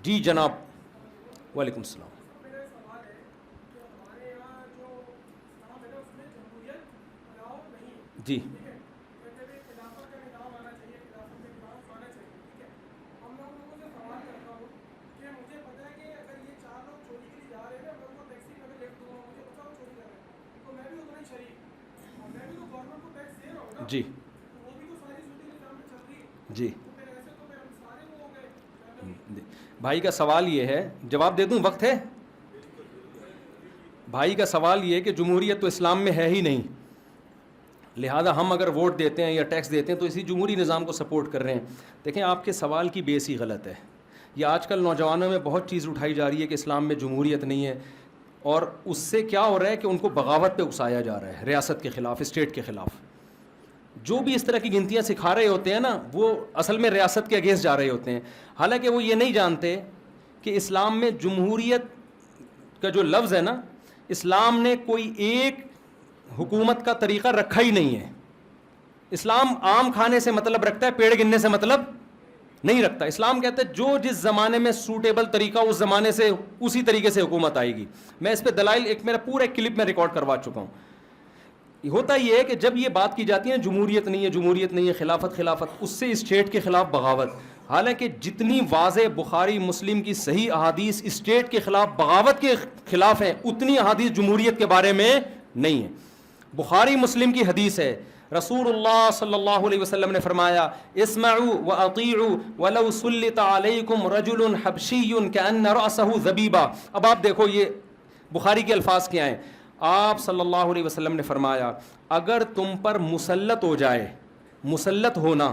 جی جناب. وعلیکم السلام. جی جی جی بھائی کا سوال یہ ہے, جواب دے دوں, وقت ہے؟ بھائی کا سوال یہ ہے کہ جمہوریت تو اسلام میں ہے ہی نہیں, لہذا ہم اگر ووٹ دیتے ہیں یا ٹیکس دیتے ہیں تو اسی جمہوری نظام کو سپورٹ کر رہے ہیں. دیکھیں آپ کے سوال کی بیس ہی غلط ہے. یہ آج کل نوجوانوں میں بہت چیز اٹھائی جا رہی ہے کہ اسلام میں جمہوریت نہیں ہے, اور اس سے کیا ہو رہا ہے کہ ان کو بغاوت پہ اکسایا جا رہا ہے, ریاست کے خلاف, اسٹیٹ کے خلاف. جو بھی اس طرح کی گنتیاں سکھا رہے ہوتے ہیں نا, وہ اصل میں ریاست کے اگینسٹ جا رہے ہوتے ہیں, حالانکہ وہ یہ نہیں جانتے کہ اسلام میں جمہوریت کا جو لفظ ہے نا, اسلام نے کوئی ایک حکومت کا طریقہ رکھا ہی نہیں ہے. اسلام آم کھانے سے مطلب رکھتا ہے, پیڑ گننے سے مطلب نہیں رکھتا. اسلام کہتا ہے جو جس زمانے میں سوٹیبل طریقہ اس زمانے سے اسی طریقے سے حکومت آئے گی. میں اس پہ دلائل ایک میرا پورا ایک کلپ میں ریکارڈ کروا چکا ہوں. ہوتا یہ ہے کہ جب یہ بات کی جاتی ہے جمہوریت نہیں ہے, جمہوریت نہیں ہے, خلافت خلافت, اس سے اسٹیٹ کے خلاف بغاوت. حالانکہ جتنی واضح بخاری مسلم کی صحیح احادیث اسٹیٹ کے خلاف بغاوت کے خلاف ہیں, اتنی احادیث جمہوریت کے بارے میں نہیں ہے. بخاری مسلم کی حدیث ہے, رسول اللہ صلی اللہ علیہ وسلم نے فرمایا, اسمعوا واطیعوا ولو سلط علیکم رجل حبشی کأن رأسہ زبیبہ. اب آپ دیکھو یہ بخاری کے الفاظ کیا ہیں. آپ صلی اللہ علیہ وسلم نے فرمایا اگر تم پر مسلط ہو جائے, مسلط ہونا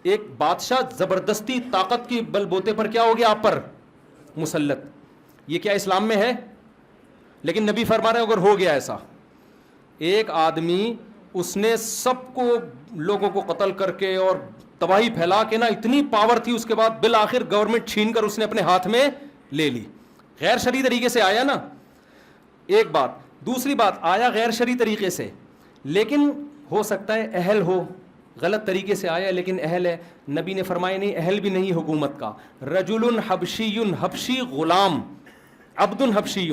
ایک بادشاہ زبردستی طاقت کی بل بوتے پر کیا ہو گیا آپ پر مسلط, یہ کیا اسلام میں ہے؟ لیکن نبی فرما رہے ہیں اگر ہو گیا ایسا, ایک آدمی اس نے سب کو لوگوں کو قتل کر کے اور تباہی پھیلا کے نا, اتنی پاور تھی, اس کے بعد بالآخر گورنمنٹ چھین کر اس نے اپنے ہاتھ میں لے لی. غیر شرعی طریقے سے آیا نا, ایک بات. دوسری بات, آیا غیر شرعی طریقے سے, لیکن ہو سکتا ہے اہل ہو, غلط طریقے سے آیا لیکن اہل ہے. نبی نے فرمایا نہیں, اہل بھی نہیں حکومت کا. رجل حبشی, حبشی غلام, عبد حبشی,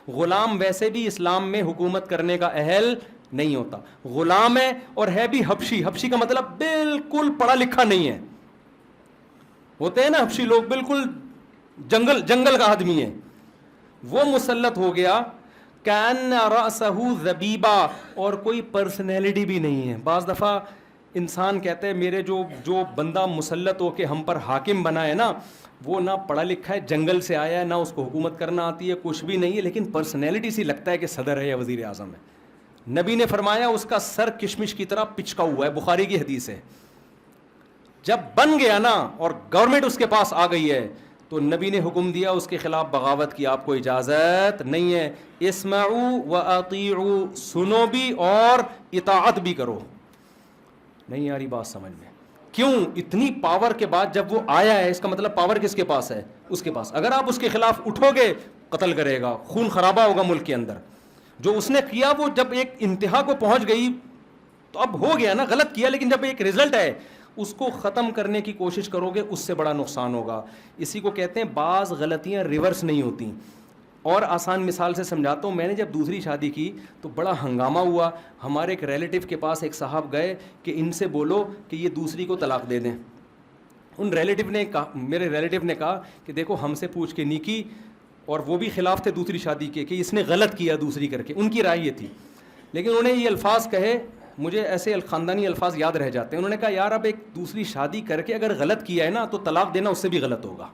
غلام ویسے بھی اسلام میں حکومت کرنے کا اہل نہیں ہوتا. غلام ہے اور ہے بھی حبشی. حبشی کا مطلب بالکل پڑھا لکھا نہیں ہے. ہوتے ہیں نا حبشی لوگ بالکل جنگل کا آدمی ہے, وہ مسلط ہو گیا. کأن رأسہ زبیبہ, اور کوئی پرسنالٹی بھی نہیں ہے. بعض دفعہ انسان کہتے ہیں میرے جو بندہ مسلط ہو کے ہم پر حاکم بنا ہے نا, وہ نہ پڑھا لکھا ہے, جنگل سے آیا ہے, نہ اس کو حکومت کرنا آتی ہے, کچھ بھی نہیں ہے, لیکن پرسنالٹی سی لگتا ہے کہ صدر ہے یا وزیر اعظم ہے. نبی نے فرمایا اس کا سر کشمش کی طرح پچکا ہوا ہے, بخاری کی حدیث ہے. جب بن گیا نا اور گورنمنٹ اس کے پاس آ گئی ہے تو نبی نے حکم دیا اس کے خلاف بغاوت کی آپ کو اجازت نہیں ہے. اسمعوا واطیعوا, سنو بھی اور اطاعت بھی کرو. نہیں آ رہی بات سمجھ میں؟ کیوں اتنی پاور کے بعد جب وہ آیا ہے, اس کا مطلب پاور کس کے پاس ہے؟ اس کے پاس. اگر آپ اس کے خلاف اٹھو گے قتل کرے گا, خون خرابہ ہوگا ملک کے اندر. جو اس نے کیا وہ جب ایک انتہا کو پہنچ گئی تو اب ہو گیا نا, غلط کیا, لیکن جب ایک رزلٹ ہے اس کو ختم کرنے کی کوشش کرو گے اس سے بڑا نقصان ہوگا. اسی کو کہتے ہیں بعض غلطیاں ریورس نہیں ہوتی. اور آسان مثال سے سمجھاتا ہوں, میں نے جب دوسری شادی کی تو بڑا ہنگامہ ہوا. ہمارے ایک ریلیٹیو کے پاس ایک صاحب گئے کہ ان سے بولو کہ یہ دوسری کو طلاق دے دیں. ان ریلیٹیو نے کہا, میرے ریلیٹیو نے کہا کہ دیکھو ہم سے پوچھ کے نہیں کی, اور وہ بھی خلاف تھے دوسری شادی کے کہ اس نے غلط کیا دوسری کر کے, ان کی رائے یہ تھی. لیکن انہوں نے یہ الفاظ کہے, مجھے ایسے خاندانی الفاظ یاد رہ جاتے ہیں. انہوں نے کہا یار اب ایک دوسری شادی کر کے اگر غلط کیا ہے نا تو طلاق دینا اس سے بھی غلط ہوگا.